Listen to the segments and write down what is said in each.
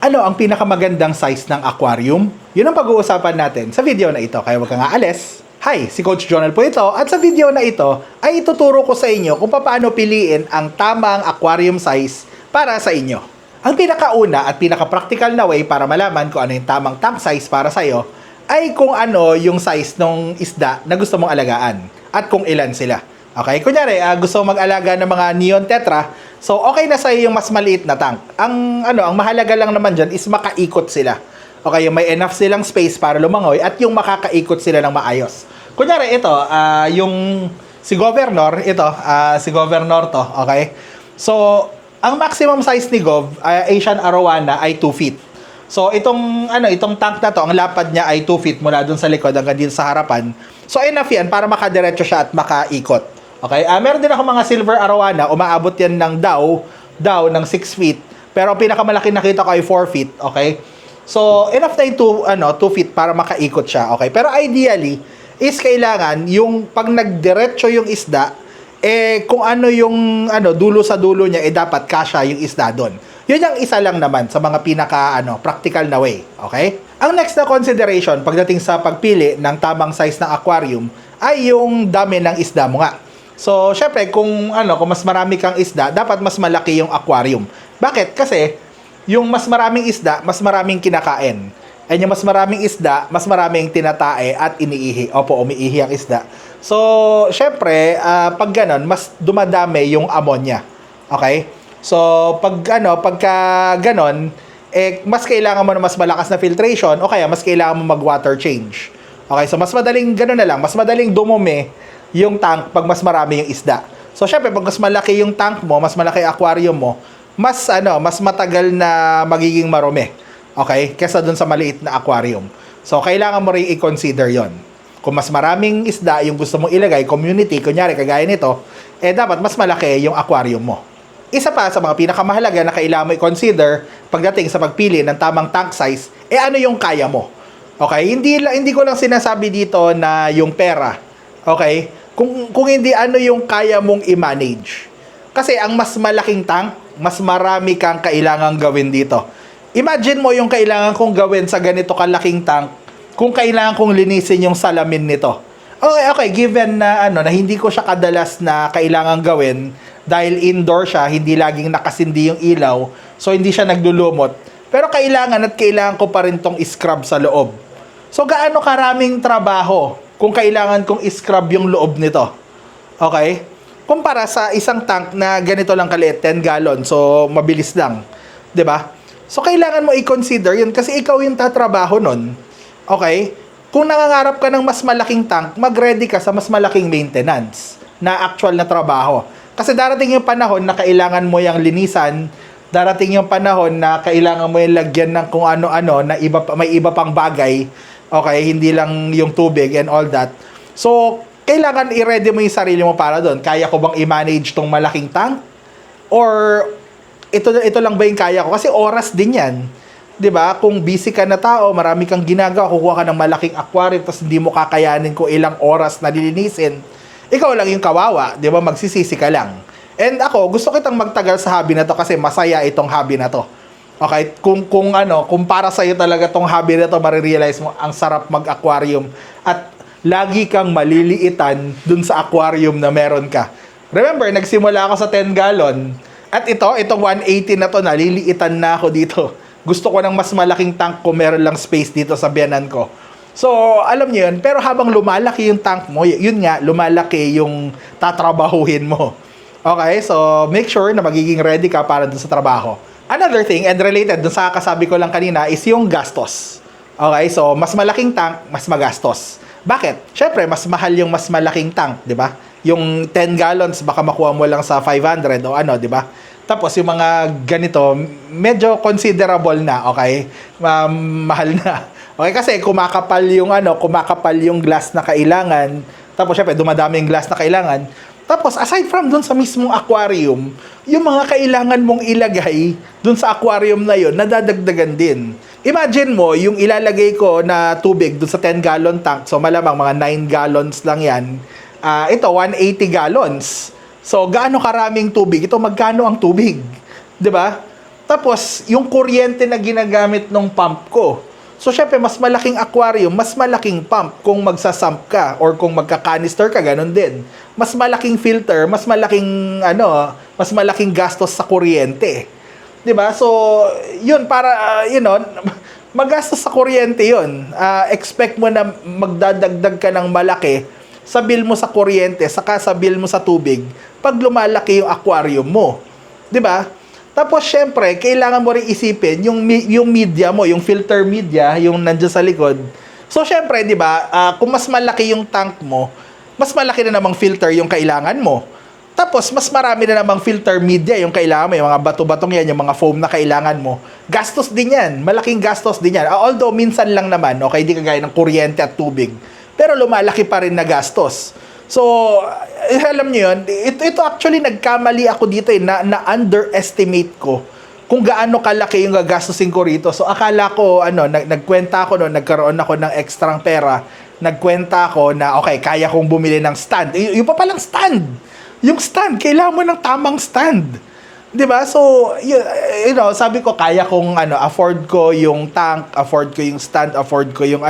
Ano ang pinakamagandang size ng aquarium? Yun ang pag-uusapan natin sa video na ito, kaya huwag kang aalis. Hi, si Coach Jonel po ito at sa video na ito ay ituturo ko sa inyo kung paano piliin ang tamang aquarium size para sa inyo. Ang pinakauna at pinaka-practical na way para malaman kung ano yung tamang tank size para sa iyo ay kung ano yung size ng isda na gusto mong alagaan at kung ilan sila. Okay, kunyari, gusto mong mag-alaga ng mga neon tetra, so okay na sa yung mas maliit na tank. Ang mahalaga lang naman diyan is makaikot sila. Okay, yung may enough silang space para lumangoy at yung makakaikot sila ng maayos. Kunyari ito, yung si Governor, si Governor to, okay? So, ang maximum size ni Gov, Asian Arowana ay 2 feet. So, itong tank na to, ang lapad niya ay 2 feet mula dun sa likod hanggang dito sa harapan. So, enough yan para makadiretso siya at makaikot. Okay? Meron din ako mga silver arowana, umaabot yan ng daw ng 6 feet. Pero ang pinakamalaki nakita ko ay 4 feet, okay? So, enough na yung 2 feet para makaikot siya, okay? Pero ideally, is kailangan yung pag nagdiretso yung isda, kung ano yung dulo sa dulo niya, dapat kasya yung isda doon. Yun yung isa lang naman sa mga practical na way, okay? Ang next na consideration pagdating sa pagpili ng tamang size ng aquarium ay yung dami ng isda mo nga. So, syempre, kung mas marami kang isda, dapat mas malaki yung aquarium. Bakit? Kasi, yung mas maraming isda, mas maraming kinakain. And yung mas maraming isda, mas maraming tinatae at iniihi. Opo, umiihi ang isda. So, syempre, pag ganon, mas dumadami yung ammonia. Okay? So, pagka ganon, mas kailangan mo na mas malakas na filtration o kaya mas kailangan mo mag-water change. Okay? So, mas madaling ganon na lang. Mas madaling dumumi yung tank pag mas marami yung isda. So, syempre, pag mas malaki yung tank mo, mas malaki aquarium mo, mas matagal na magiging marumi. Okay? Kesa dun sa maliit na aquarium. So, kailangan mo rin i-consider yon. Kung mas maraming isda yung gusto mong ilagay, community, kunyari, kagaya nito, dapat mas malaki yung aquarium mo. Isa pa sa mga pinakamahalaga na kailangan mo i-consider pagdating sa pagpili ng tamang tank size, ano yung kaya mo. Okay? Hindi ko lang sinasabi dito na yung pera. Okay? Kung hindi ano yung kaya mong i-manage. Kasi ang mas malaking tank, mas marami kang kailangang gawin dito. Imagine mo yung kailangan kong gawin sa ganito kalaking tank kung kailangan kong linisin yung salamin nito. Okay, given na na hindi ko siya kadalas na kailangan gawin dahil indoor siya, hindi laging nakasindi yung ilaw, so hindi siya naglulumot. Pero kailangan ko pa rin tong scrub sa loob. So gaano karaming trabaho kung kailangan kong i-scrub yung loob nito. Okay? Kumpara sa isang tank na ganito lang kaliit, 10 gallon. So, mabilis lang. 'Di ba? So, kailangan mo i-consider yun kasi ikaw yung tatrabaho nun. Okay? Kung nangangarap ka ng mas malaking tank, mag-ready ka sa mas malaking maintenance na actual na trabaho. Kasi darating yung panahon na kailangan mo yung linisan, darating yung panahon na kailangan mo yung lagyan ng kung ano-ano na may iba pang bagay. Okay, hindi lang yung tubig and all that. So, kailangan i-ready mo yung sarili mo para doon. Kaya ko bang i-manage tong malaking tank? Or, ito lang ba yung kaya ko? Kasi oras din yan. 'Di ba? Kung busy ka na tao, marami kang ginagawa, kukuha ka ng malaking aquarium, tapos hindi mo kakayanin kung ilang oras na lilinisin. Ikaw lang yung kawawa, 'di ba? Magsisisi ka lang. And ako, gusto kitang magtagal sa hobby na to kasi masaya itong hobby na to. Okay, kung para sa iyo talaga tong hobby na to, marirealize mo ang sarap mag-aquarium at lagi kang maliliitan dun sa aquarium na meron ka. Remember, nagsimula ako sa 10 gallon at itong 180 na to, naliliitan na ako dito. Gusto ko ng mas malaking tank kung meron lang space dito sa biyanan ko. So, alam niyo yun, pero habang lumalaki yung tank mo, yun nga, lumalaki yung tatrabahuhin mo. Okay, so make sure na magiging ready ka para dun sa trabaho. Another thing, and related dun sa kasabi ko lang kanina, is yung gastos. Okay, so mas malaking tank, mas magastos. Bakit? Syempre, mas mahal yung mas malaking tank, di ba? Yung 10 gallons, baka makuha mo lang sa 500 o di ba? Tapos, yung mga ganito, medyo considerable na, okay? Mahal na. Okay, kasi kumakapal yung glass na kailangan. Tapos, syempre, dumadami yung glass na kailangan. Tapos, aside from dun sa mismong aquarium, yung mga kailangan mong ilagay dun sa aquarium na yun, nadadagdagan din. Imagine mo, yung ilalagay ko na tubig dun sa 10 gallon tank, so malamang mga 9 gallons lang yan, ito, 180 gallons. So, gaano karaming tubig? Ito, magkano ang tubig? 'Di ba? Tapos, yung kuryente na ginagamit ng pump ko. So, syempre, mas malaking aquarium, mas malaking pump kung magsasump ka or kung magka-canister ka, ganun din. Mas malaking filter, mas malaking, mas malaking gastos sa kuryente. 'Di ba? So, yun, para, magastos sa kuryente yun. Expect mo na magdadagdag ka ng malaki sa bill mo sa kuryente, saka sa bill mo sa tubig, pag lumalaki yung aquarium mo. 'Di ba? Tapos, syempre, kailangan mo rin isipin yung media mo, yung filter media, yung nandiyan sa likod. So, syempre, di ba, kung mas malaki yung tank mo, mas malaki na namang filter yung kailangan mo. Tapos, mas marami na namang filter media yung kailangan mo, yung mga bato-batong yan, yung mga foam na kailangan mo. Gastos din yan. Malaking gastos din yan. Although, minsan lang naman, okay, di kagaya ng kuryente at tubig. Pero lumalaki pa rin na gastos. So, alam niyo yun, ito actually nagkamali ako dito na underestimate ko kung gaano kalaki yung gagastusin ko rito. So, akala ko, nagkwenta ako noon, nagkaroon ako ng extrang pera, nagkwenta ako na, okay, kaya kong bumili ng stand. Yung pa palang stand. Yung stand, kailangan mo ng tamang stand. 'Di ba? So, sabi ko, kaya kong, afford ko yung tank, afford ko yung stand, afford ko yung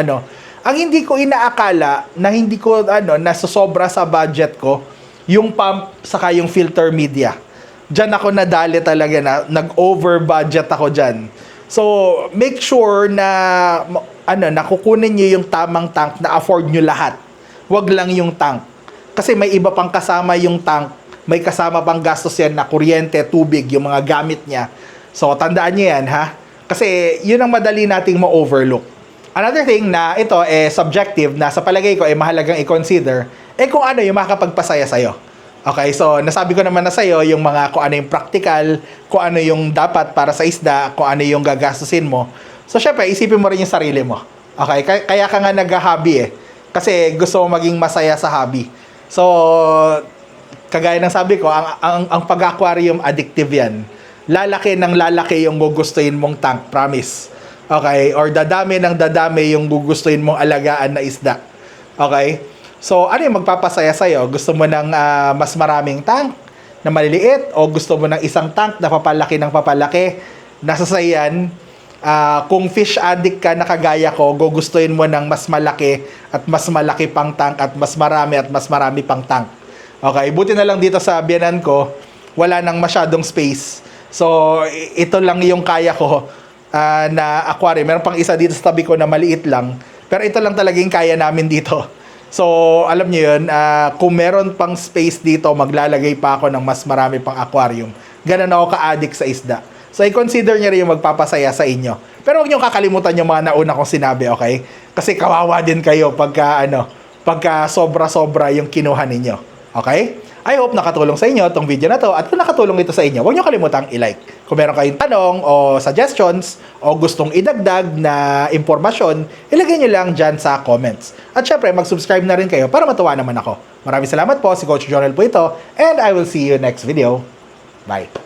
Ang hindi ko inaakala na hindi ko nasosobra sa budget ko yung pump saka yung filter media. Diyan ako nadali talaga na nag-over budget ako diyan. So, make sure na nakukunin niyo yung tamang tank na afford niyo lahat. Wag lang yung tank. Kasi may iba pang kasama yung tank. May kasama pang gastos yan na kuryente, tubig, yung mga gamit niya. So, tandaan niyo yan, ha? Kasi yun ang madali nating ma-overlook. Another thing na ito subjective na sa palagay ko mahalagang i-consider kung ano yung makakapagpasaya sa'yo. Okay, so nasabi ko naman na sa'yo yung mga kung ano yung practical, kung ano yung dapat para sa isda, kung ano yung gagastusin mo. So syempre, isipin mo rin yung sarili mo. Okay, kaya ka nga nag-hobby kasi gusto mo maging masaya sa hobby. So, kagaya ng sabi ko, ang pag-aquarium addictive yan. Lalaki ng lalaki yung gugustuhin mong tank, promise. Okay? Or dadami yung gugustuhin mong alagaan na isda. Okay? So, ano yung magpapasaya sa'yo? Gusto mo ng mas maraming tank na maliliit? O gusto mo ng isang tank na papalaki ng papalaki? Nasa sayan, kung fish addict ka na kagaya ko, gugustuhin mo ng mas malaki at mas malaki pang tank at mas marami pang tank. Okay? Buti na lang dito sa biyanan ko, wala nang masyadong space. So, ito lang yung kaya ko na aquarium. Meron pang isa dito sa tabi ko na maliit lang. Pero ito lang talaga yung kaya namin dito. So, alam niyo yun, kung meron pang space dito, maglalagay pa ako ng mas marami pang aquarium. Ganun ako ka-addict sa isda. So, i-consider niyo rin yung magpapasaya sa inyo. Pero huwag niyo kakalimutan yung mga nauna kong sinabi, okay? Kasi kawawa din kayo pagka sobra-sobra yung kinuha ninyo. Okay? I hope nakatulong sa inyo itong video na to at kung nakatulong ito sa inyo, huwag nyo kalimutang i-like. Kung meron kayong tanong o suggestions o gustong idagdag na impormasyon, ilagay nyo lang dyan sa comments. At syempre, mag-subscribe na rin kayo para matuwa naman ako. Maraming salamat po, si Coach Jonel po ito, and I will see you next video. Bye!